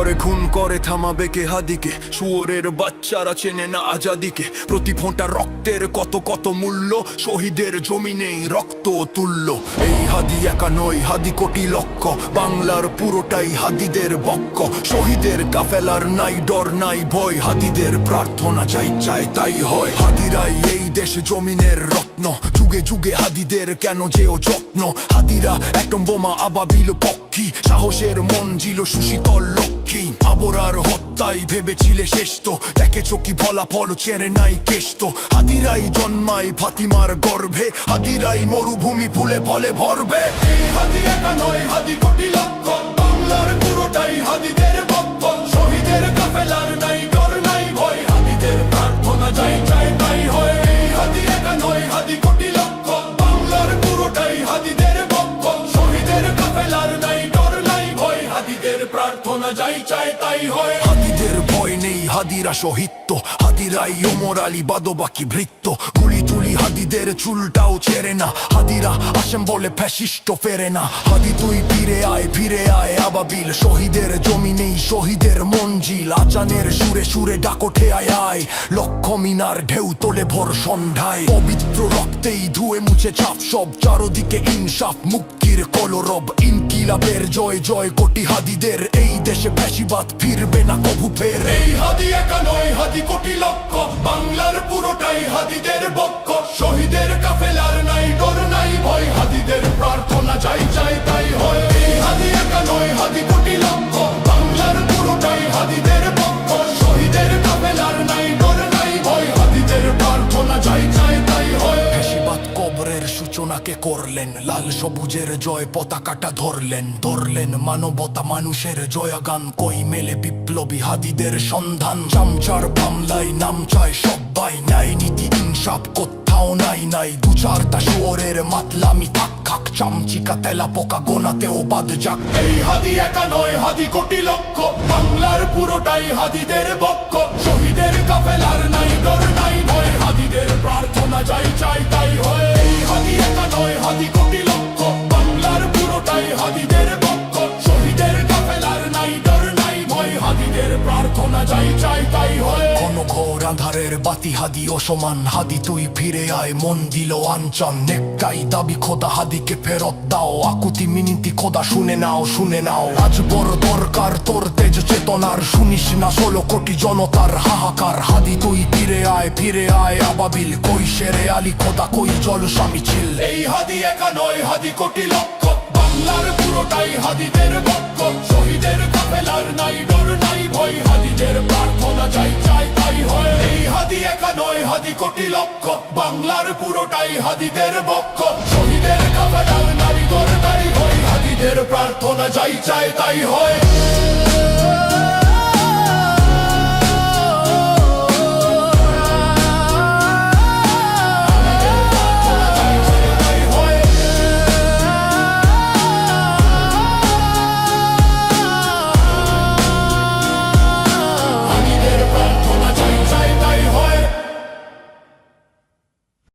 করে খুন করে থামাবে কে হাদিকে? শুয়োরের বাচ্চারা চেনে না আজাদিকে। প্রতি ফোঁটা রক্তের কত কত মূল্য, শহীদের জমিনেই রক্ত তুল্য। এই হাদি একা নয়, হাদি কোটি লক্ষ, বাংলার পুরোটাই হাদিদের বক্ষ। শহীদের কাফেলার নাই ডর নাই ভয়, হাদিদের প্রার্থনা যাই চায় তাই হয়। হাদিরাই এই দেশ জমিনের রত্ন, যুগে যুগে হাদিদের কেন যেও যত্ন। হাদিরা একদম বোমা আবাবিল পক্ষী, সাহসের মন ছিল সুশীতল লক্ষ্মী। আবরার হত্যায় ভেবেছিলে শেষ তো, দেখেছো কি ফলাফল চেরে নাই কেষ্ট। হাদিরাই জন্মায় ফাতিমার গর্ভে, হাদিরাই মরুভূমি ফুলে ফলে ভরবে। এই হাদি একা নয়, হাদি কোটি লক্ষ, বাংলার পুরোটাই হাদিদের বক্ষ। শহীদের কাফেলার নাই ডর নাই ভয়, হাদিদের প্রার্থনা যাই চায় তাই হয়। এই হাদি একা নয়, হাদি কোটি লক্ষ, বাংলার পুরোটাই হাদিদের বক্ষ। শহীদের কাফেলার নাই ডর নাই ভয়, হাদিদের প্রার্থনা যাই চায় তাই হয়। হাদিদের ভয় নেই, হাদিরা শহীদ তো, হাদিরাই ওমর আলী বাদবাকি ভৃত্য। গুলি তুলি হাদিদের চুলটাও ছেড়ে না, হাদিরা আসেম বলে ফ্যাসিস্ট ফেরে না। হাদি তুই ফিরে আয় আবাবিল, শহীদের জমিনেই শহীদের মঞ্জিল। আজানের সুরে সুরে ডাকোঠে আয়, লক্ষ মিনার ঢেউ তোলে ভোর সন্ধ্যায়। পবিত্র রক্তেই ধুয়ে মুছে ছাপ সব, চারদিকে ইনসাফ মুক্তির কলরব। ইনকিলাবের জয় জয় কোটি হাদিদের, এই দেশে ফ্যাসিবাদ ফিরবে না কভু ফের। এই হাদি একা নয়, হাদি কোটি লক্ষ, বাংলার পুরোটাই হাদিদের বক্ষ। শহীদের কাফেলার নাই ডর নাই ভয়, হাদিদের প্রার্থনা যাই চাই তাই হয়। এই হাদি একা নয়, হাদি কোটি লক্ষ, বাংলার পুরোটাই হাদিদের বক্ষ। শহীদের কাফেলার নাই ডর নাই ভয়, হাদিদের প্রার্থনা যাই চাই তাই হয়। ফ্যাসিবাদ কবরের সূচনাকে করলেন, লাল সবুজের জয় পতাকাটা ধরলেন মানবতা মানুষের জয়গান। কই মেলে বিপ্লবী হাদিদের সন্ধান, চামচার মামলায় নাম চায় সবাই। ন্যায় নীতি ইনসাফ কোথাও নাই দু চারটা শুয়োরের মাতলামি থাক খাক, চামচিকা তেলা পোকা গোনাতেও বাদ যাক। এই হাদি একা নয়, হাদি কোটি লক্ষ, বাংলার পুরোটাই হাদিদের বক্ষ। শহীদের কাফেলার নাই ডর নাই ভয়, হাদিদের প্রার্থনা যাই চাই তাই হয়। এই হাদি একা নয়, হাদি কোটি লক্ষ, বাংলার পুরোটাই হাদিদের বক্ষ। শহীদের কাফেলার নাই ডর নাই ভয়, হাদিদের প্রার্থনা যাই চাই তাই হয়। কোন ঘোর আধারের বাতি হাদি অসমান, হাদি তুই ফিরে আয় মন দিল আঞ্চন। নেকটাই দাবি খোদা হাদিকে ফেরত দাও, আকুতি মিনতি খোদা শুনে নাও। আজ বড় দরকার তোর তেজ চেতনার, শুনিস না 16 কোটি জনতার হাহাকার। হাদি তুই ফিরে আয় আবাবিল, কই শেরে আলী খোদা কই জলসা মিছিল। এই হাদি একা নয়, হাদি কোটি লক্ষ, বাংলার পুরোটাই হাদিদের বক্ষ। শহীদের কাফেলার নাই ডর নাই ভয়, হাদিদের প্রার্থনা যাই চাই তাই হয়। এই হাদি একা নয়, হাদি কোটি লক্ষ, বাংলার পুরোটাই হাদিদের বক্ষ। শহীদের কাফেলার নাই ডর নাই ভয়, হাদিদের প্রার্থনা যাই চাই তাই হয়।